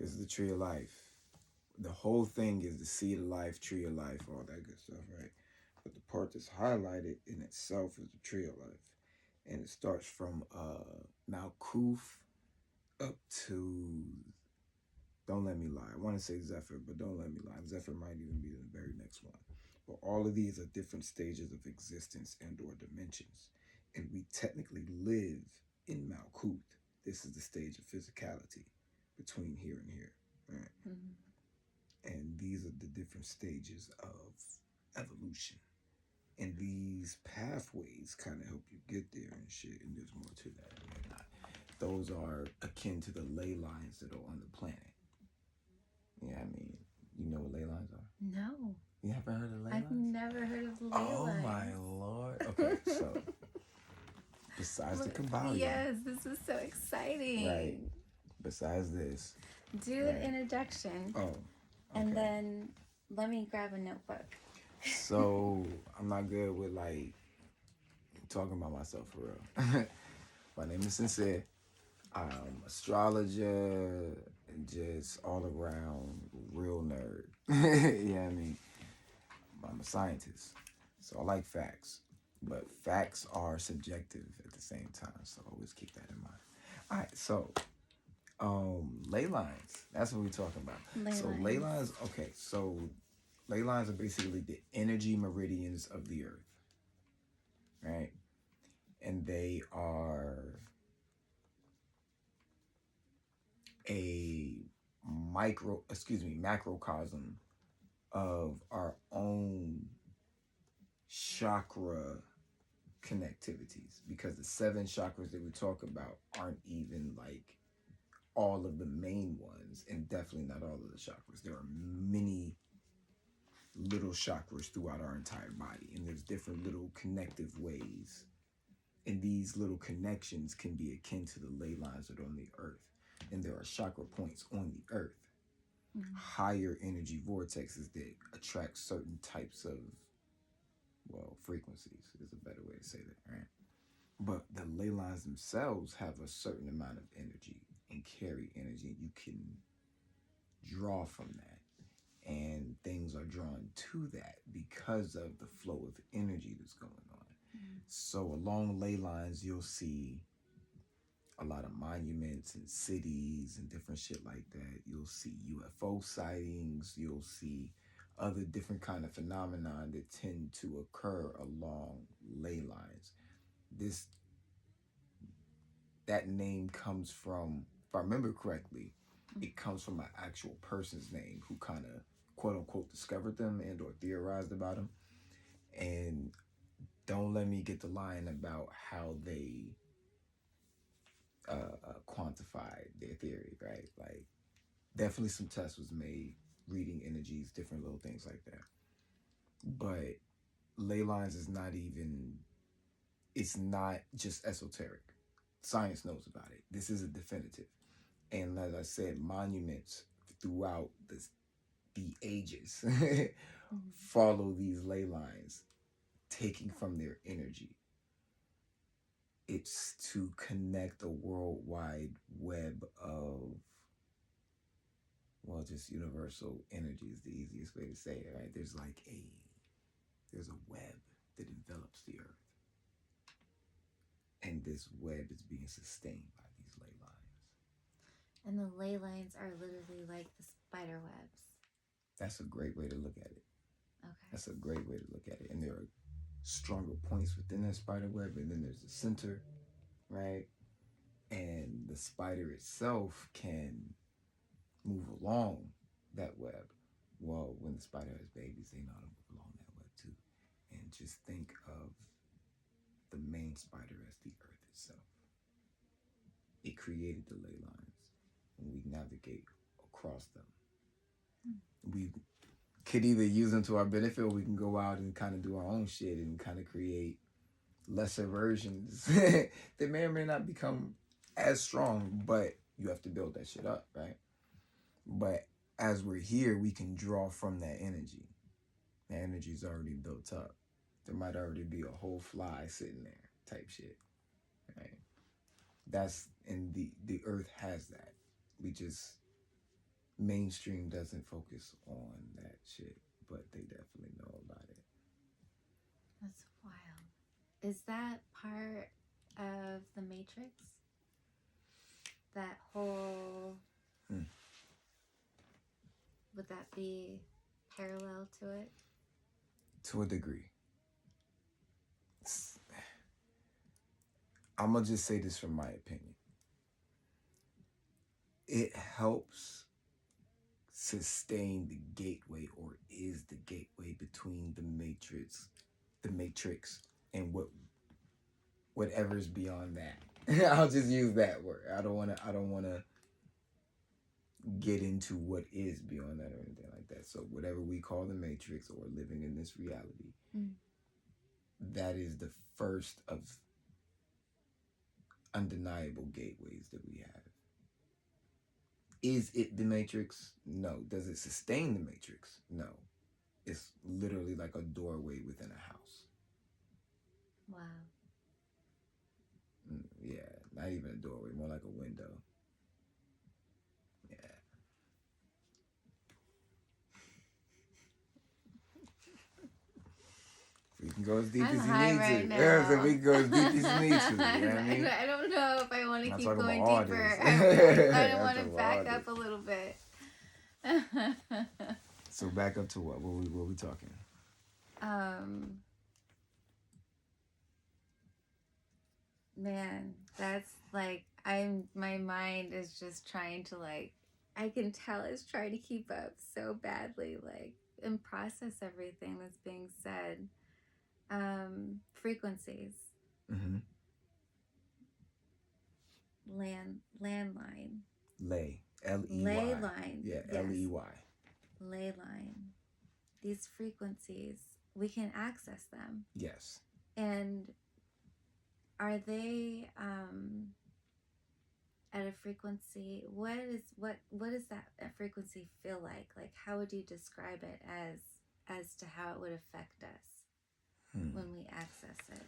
This is the tree of life. The whole thing is the seed of life, tree of life, all that good stuff, right? But the part that's highlighted in itself is the tree of life. And it starts from Malkuth up to, don't let me lie. I want to say Zephyr, but don't let me lie. Zephyr might even be the very next one. But all of these are different stages of existence and or dimensions. And we technically live in Malkuth. This is the stage of physicality between here and here. Right? And these are the different stages of evolution. And these pathways kind of help you get there and shit. And there's more to that and whatnot. Those are akin to the ley lines that are on the planet. Yeah, I mean, you know what ley lines are? No. You haven't heard of ley lines? I've never heard of the ley lines. Oh my lord. Okay, so besides the Kabbalion. Yes, this is so exciting. Right. Besides this. Do an introduction. Oh. Okay. And then let me grab a notebook. So I'm not good with like talking about myself for real. My name is Sincere. I'm astrologer and just all around real nerd. You know what I mean? I'm a scientist. So I like facts. But facts are subjective at the same time. So always keep that in mind. All right, so ley lines. That's what we're talking about. Ley lines, okay, so ley lines are basically the energy meridians of the earth. Right? And they are a macrocosm of our own chakra connectivities, because the 7 chakras that we talk about aren't even like all of the main ones, and definitely not all of the chakras. There are many little chakras throughout our entire body, and there's different little connective ways, and these little connections can be akin to the ley lines that are on the earth. And there are chakra points on the earth, higher energy vortexes that attract certain types of, well, frequencies is a better way to say that, right? But the ley lines themselves have a certain amount of energy and carry energy. You can draw from that, and things are drawn to that because of the flow of energy that's going on. So along ley lines, you'll see a lot of monuments and cities and different shit like that. You'll see UFO sightings. You'll see other different kind of phenomenon that tend to occur along ley lines. That name comes from, if I remember correctly, it comes from an actual person's name who kind of quote unquote discovered them and or theorized about them. And don't let me get the line about how they quantified their theory, right? Like, definitely some tests was made, reading energies, different little things like that. But ley lines is not even, it's not just esoteric. Science knows about it. This is a definitive. And as I said, monuments throughout the ages follow these ley lines, taking from their energy. It's to connect a worldwide web of, well, just universal energy is the easiest way to say it, right? There's a web that envelops the earth. And this web is being sustained by these ley lines. And the ley lines are literally like the spider webs. That's a great way to look at it. Okay. That's a great way to look at it. And there are stronger points within that spider web, and then there's the center, right? And the spider itself can move along that web. Well, when the spider has babies, they know how to move along that web too. And just think of the main spider as the earth itself. It created the ley lines, and we navigate across them. We could either use them to our benefit, or we can go out and kind of do our own shit and kind of create lesser versions that may or may not become as strong, but you have to build that shit up, right? But as we're here, we can draw from that energy. The energy's already built up. There might already be a whole fly sitting there type shit, right? And the earth has that. We just mainstream doesn't focus on that shit, but they definitely know about it. That's wild. Is that part of the Matrix? That whole. Would that be parallel to it? To a degree. I'm going to just say this from my opinion. It helps sustain the gateway, or is the gateway between the matrix and whatever's beyond that. I'll just use that word. I don't want to get into what is beyond that or anything like that. So whatever we call the matrix or living in this reality, that is the first of undeniable gateways that we have. Is it the matrix? No. Does it sustain the matrix? No. It's literally like a doorway within a house. Wow. Yeah, not even a doorway, more like a window. Yeah. We can go as deep as you need right to. now. Yeah, so we can go as deep as you need to. You know what I mean? I don't know if I want to I'm keep talking going about deeper. artists. I I'm want to talking about back up artists. a little bit. So back up to what? What we talking? Man, that's like my mind is just trying to like, I can tell it's trying to keep up so badly, like, and process everything that's being said. Frequencies. Mm-hmm. Landline. Ley. L-E-Y. Ley line. Yeah, yes. L-E-Y. Ley line. These frequencies, we can access them. Yes. And are they at a frequency? What does that frequency feel like? Like, how would you describe it as to how it would affect us when we access it?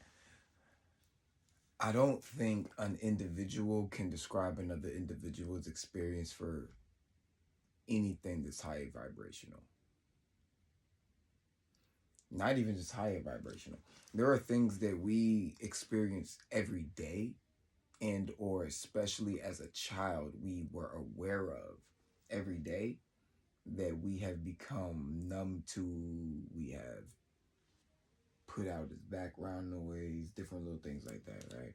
I don't think an individual can describe another individual's experience for anything that's higher vibrational. Not even just higher vibrational. There are things that we experience every day, and or especially as a child we were aware of every day, that we have become numb to, we have put out as background noise, different little things like that, right?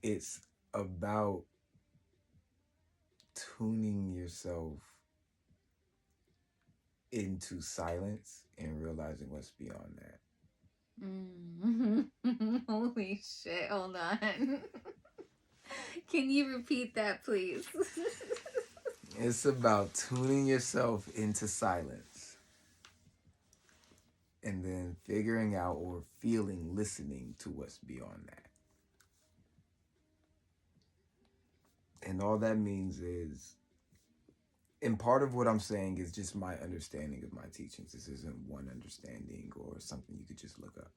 It's about tuning yourself into silence and realizing what's beyond that. Holy shit, hold on. Can you repeat that, please? It's about tuning yourself into silence and then figuring out or listening to what's beyond that. And all that means is, and part of what I'm saying is just my understanding of my teachings. This isn't one understanding or something you could just look up.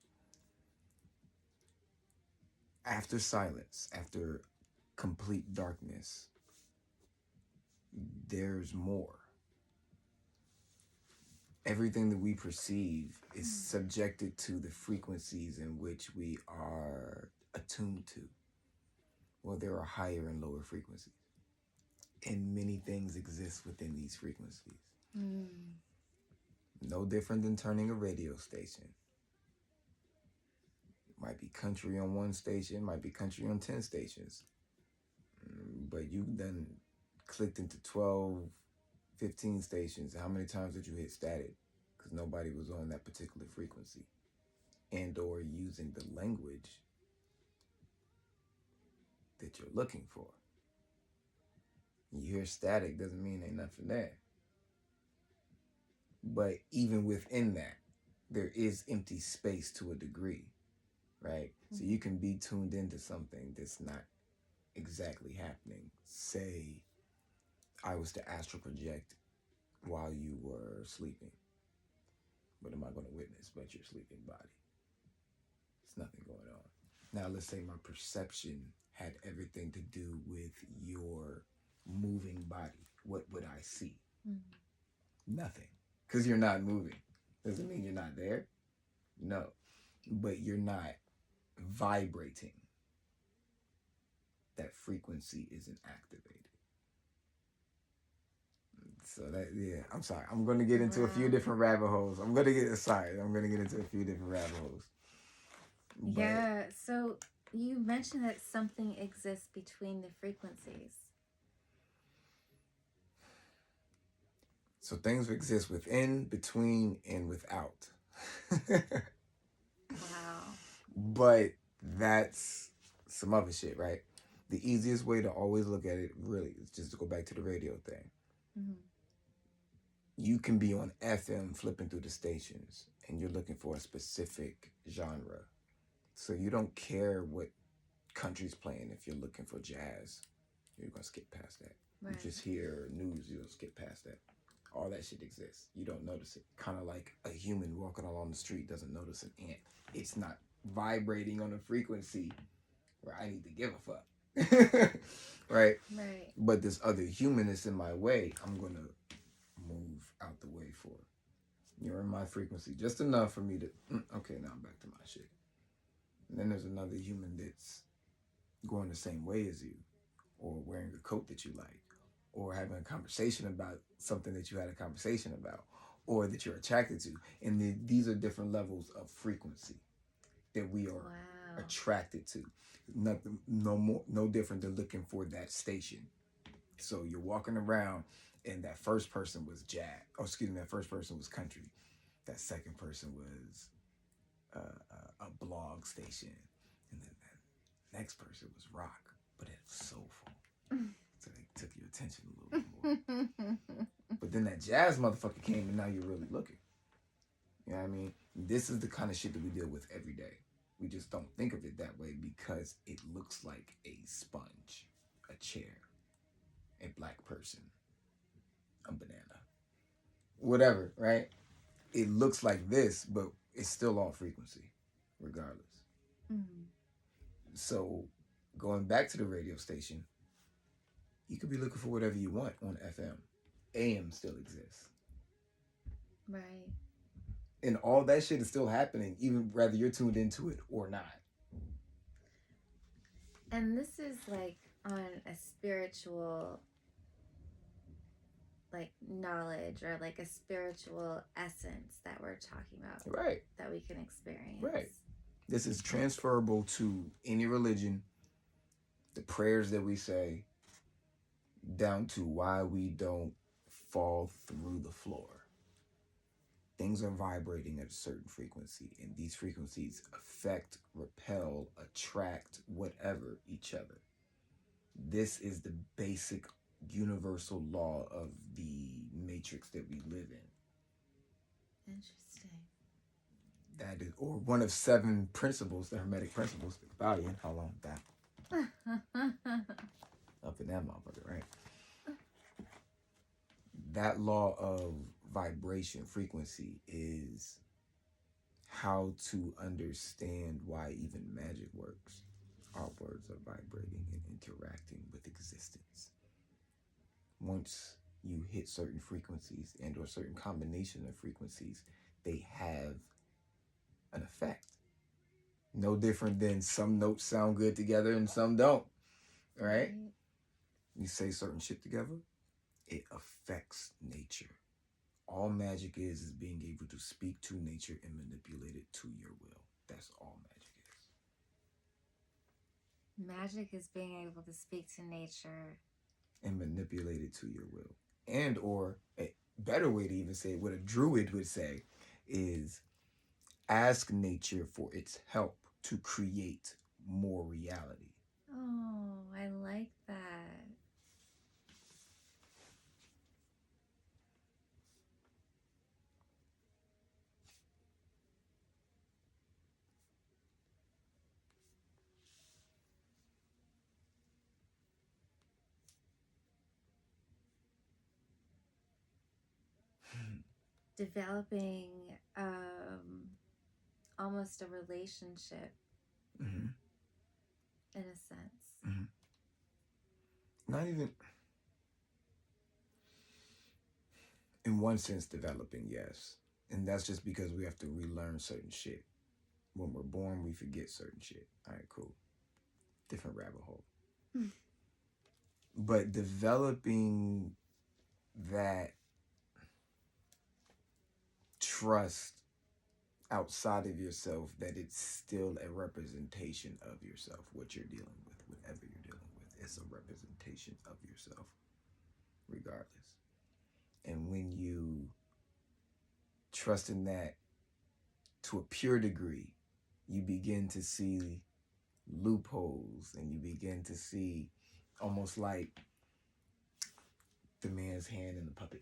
After silence, after complete darkness, there's more. Everything that we perceive is subjected to the frequencies in which we are attuned to. Well, there are higher and lower frequencies. And many things exist within these frequencies. No different than turning a radio station. Might be country on one station, might be country on 10 stations. But you then clicked into 12, 15 stations. How many times did you hit static? Because nobody was on that particular frequency. And or using the language that you're looking for. You hear static doesn't mean ain't nothing there. But even within that, there is empty space to a degree, right? So you can be tuned into something that's not exactly happening. Say, I was to astral project while you were sleeping. What am I going to witness but your sleeping body? There's nothing going on. Now, let's say my perception had everything to do with your moving body. What would I see? Nothing. Because you're not moving. Doesn't mean you're not there. No. But you're not vibrating. That frequency isn't activated. So that, yeah, I'm sorry. I'm going to get into a few different rabbit holes. I'm going to get into a few different rabbit holes. But, yeah. So you mentioned that something exists between the frequencies. So things exist within, between, and without. Wow. But that's some other shit, right? The easiest way to always look at it, really, is just to go back to the radio thing. Mm-hmm. You can be on FM flipping through the stations, and you're looking for a specific genre. So you don't care what country's playing if you're looking for jazz. You're going to skip past that. Right. You just hear news, you'll skip past that. All that shit exists. You don't notice it. Kind of like a human walking along the street doesn't notice an ant. It's not vibrating on a frequency where I need to give a fuck. Right? Right. But this other human is in my way. I'm going to move out the way for it. You're in my frequency just enough for me to, okay, now I'm back to my shit. And then there's another human that's going the same way as you, or wearing a coat that you like, or having a conversation about something that you had a conversation about, or that you're attracted to. And these are different levels of frequency that we are attracted to. No different than looking for that station. So you're walking around, and that first person was jazz. That first person was country. That second person was a blog station, and then that next person was rock, but it was soulful. So they took your attention a little bit more. But then that jazz motherfucker came, and now you're really looking. You know what I mean? This is the kind of shit that we deal with every day. We just don't think of it that way because it looks like a sponge, a chair, a black person, a banana, whatever, right? It looks like this, but it's still all frequency, regardless. Mm-hmm. So going back to the radio station, you could be looking for whatever you want on FM. AM still exists. Right. And all that shit is still happening, even whether you're tuned into it or not. And this is like on a spiritual like knowledge or like a spiritual essence that we're talking about. Right. That we can experience. Right. This is transferable to any religion, the prayers that we say, down to why we don't fall through the floor. Things are vibrating at a certain frequency, and these frequencies affect, repel, attract, whatever, each other. This is the basic universal law of the matrix that we live in. Interesting. That is, or one of 7 principles, the Hermetic principles. About in how long that? Up in that motherfucker, right? That law of vibration, frequency, is how to understand why even magic works. Our words are vibrating and interacting with existence. Once you hit certain frequencies and or certain combination of frequencies, they have an effect. No different than some notes sound good together and some don't, right? You say certain shit together, it affects nature. All magic is being able to speak to nature and manipulate it to your will. That's all magic is. Magic is being able to speak to nature and manipulate it to your will. And or a better way to even say it, what a druid would say is ask nature for its help to create more reality. Oh, I like that. Developing almost a relationship in a sense. Mm-hmm. Not even in one sense developing, yes. And that's just because we have to relearn certain shit. When we're born, we forget certain shit. All right, cool. Different rabbit hole. But developing that trust outside of yourself that it's still a representation of yourself, what you're dealing with, whatever you're dealing with, it's a representation of yourself, regardless. And when you trust in that to a pure degree, you begin to see loopholes and you begin to see almost like the man's hand in the puppet.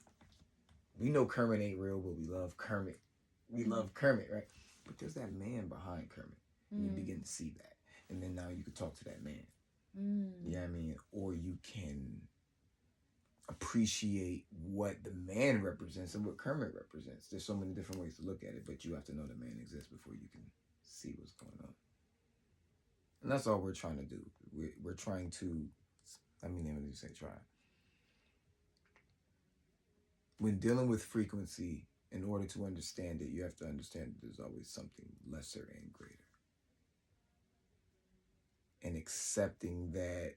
We know Kermit ain't real, but we love Kermit. We love Kermit, right? But there's that man behind Kermit. And you begin to see that. And then now you can talk to that man. You know what I mean? Or you can appreciate what the man represents and what Kermit represents. There's so many different ways to look at it, but you have to know the man exists before you can see what's going on. And that's all we're trying to do. We're trying to, let me say try. When dealing with frequency, in order to understand it, you have to understand that there's always something lesser and greater. And accepting that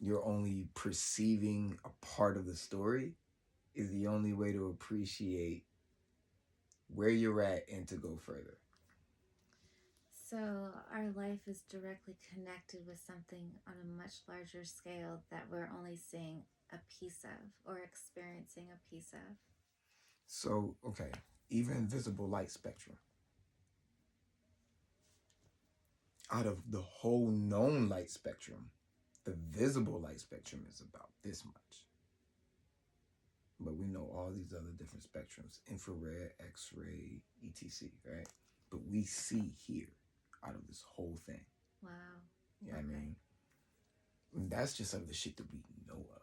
you're only perceiving a part of the story is the only way to appreciate where you're at and to go further. So our life is directly connected with something on a much larger scale that we're only seeing a piece of or experiencing a piece of. So, okay, even visible light spectrum. Out of the whole known light spectrum, the visible light spectrum is about this much. But we know all these other different spectrums, infrared, X-ray, etc., right? But we see here out of this whole thing. Wow. You know what I mean? And that's just some of the shit that we know of.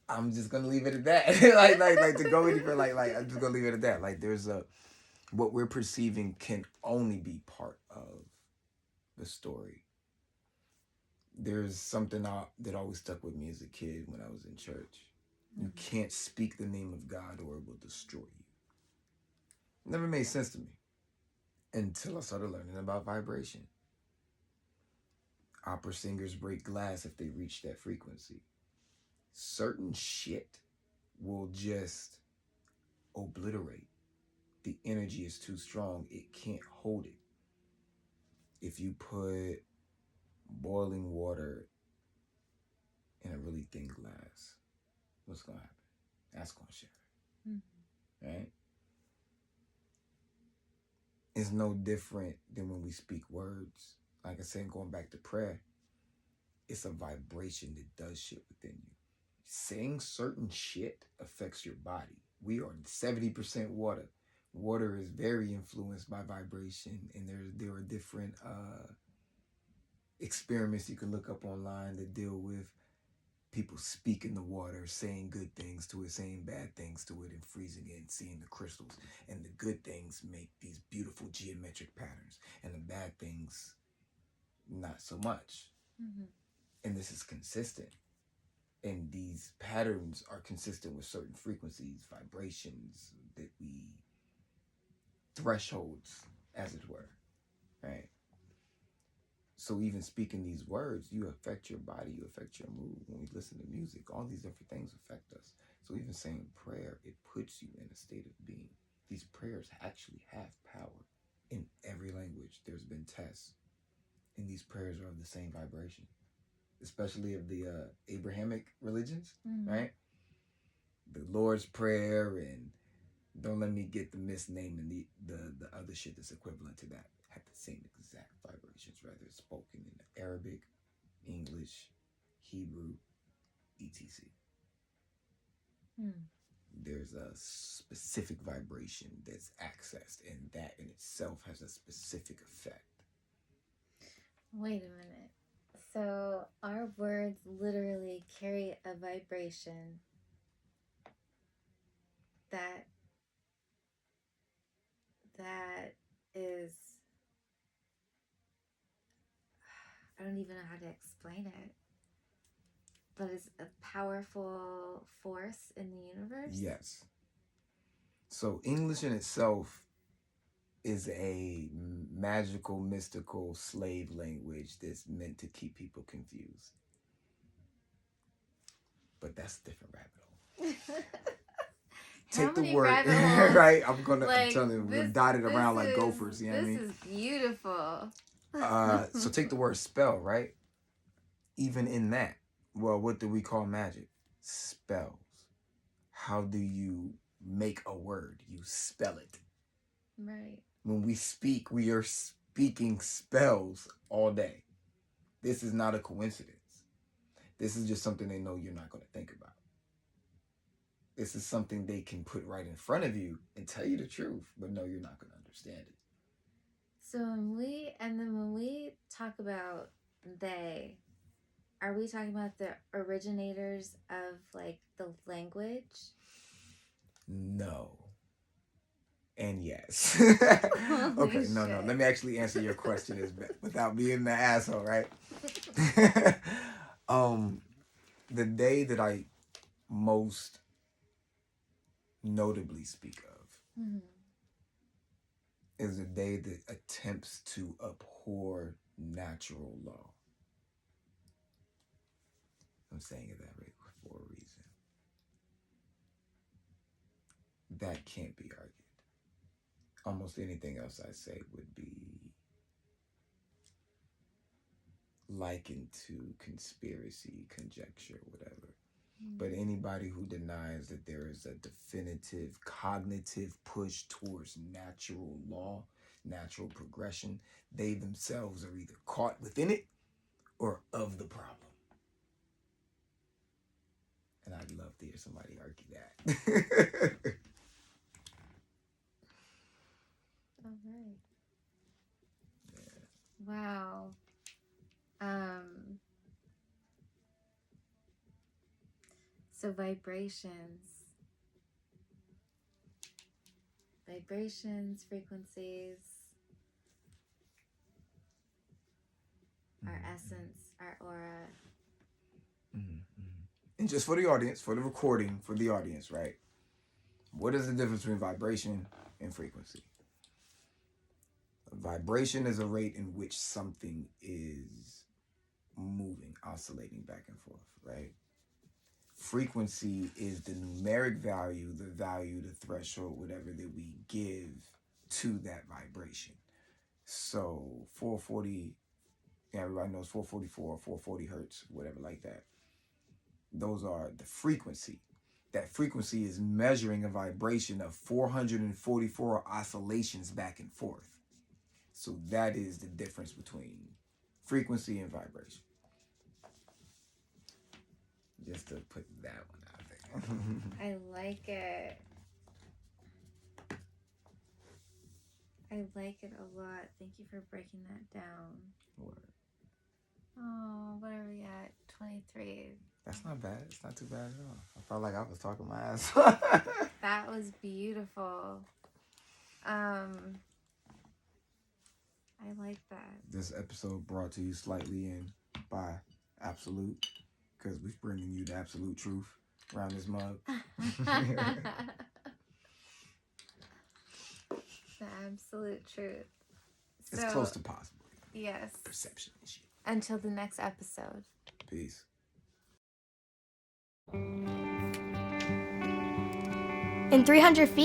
I'm just gonna leave it at that. like to go any further, like I'm just gonna leave it at that. Like there's what we're perceiving can only be part of the story. There's something that always stuck with me as a kid when I was in church. You can't speak the name of God or it will destroy you. It never made sense to me until I started learning about vibration. Opera singers break glass if they reach that frequency. Certain shit will just obliterate. The energy is too strong. It can't hold it. If you put boiling water in a really thin glass, what's going to happen? That's going to shatter. Right? It's no different than when we speak words. Like I said, going back to prayer, it's a vibration that does shit within you. Saying certain shit affects your body. We are 70% water. Water is very influenced by vibration, and there are different experiments you can look up online that deal with people speaking the water, saying good things to it, saying bad things to it, and freezing it and seeing the crystals. And the good things make these beautiful geometric patterns, and the bad things not so much. And this is consistent. And these patterns are consistent with certain frequencies, vibrations that we thresholds, as it were, right? So even speaking these words, you affect your body, you affect your mood. When we listen to music, all these different things affect us. So even saying prayer, it puts you in a state of being. These prayers actually have power. In every language, there's been tests, and these prayers are of the same vibration, especially of the Abrahamic religions, right? The Lord's Prayer and don't let me get the misnaming the other shit that's equivalent to that have the same exact vibrations, whether it's spoken in Arabic, English, Hebrew, etc. There's a specific vibration that's accessed, and that in itself has a specific effect. Wait a minute. So our words literally carry a vibration that I don't even know how to explain it. But it's a powerful force in the universe? Yes. So English in itself is a magical, mystical slave language that's meant to keep people confused. But that's a different rabbit hole. Take the word, right? I'm telling you, we're dotted around like gophers. You know what I mean? This is beautiful. So take the word spell, right? Even in that, well, what do we call magic? Spells. How do you make a word? You spell it. Right. When we speak, we are speaking spells all day. This is not a coincidence. This is just something they know you're not going to think about. This is something they can put right in front of you and tell you the truth, but no, you're not going to understand it. So when we talk about they, are we talking about the originators of like the language? No. And yes. Okay, no. Let me actually answer your question without being the asshole, right? The day that I most notably speak of is a day that attempts to abhor natural law. I'm saying it that way for a reason. That can't be argued. Almost anything else I say would be likened to conspiracy, conjecture, whatever. But anybody who denies that there is a definitive cognitive push towards natural law, natural progression, they themselves are either caught within it or of the problem. And I'd love to hear somebody argue that. All right. Yeah. Wow. So vibrations, frequencies, our essence, our aura. And just for the audience, for the recording, for the audience, right? What is the difference between vibration and frequency? Vibration is a rate in which something is moving, oscillating back and forth, right? Frequency is the numeric value, the threshold, whatever that we give to that vibration. So 440, everybody knows 444, 440 hertz, whatever like that. Those are the frequency. That frequency is measuring a vibration of 444 oscillations back and forth. So that is the difference between frequency and vibration. Just to put that one out there. I like it. I like it a lot. Thank you for breaking that down. Word. Oh, what are we at? 23. That's not bad. It's not too bad at all. I felt like I was talking my ass. That was beautiful. I like that. This episode brought to you slightly in by Absolute, because we're bringing you the absolute truth around this mug. The absolute truth. It's close to possible. Yes. Perception issue. Until the next episode. Peace. In 300 feet,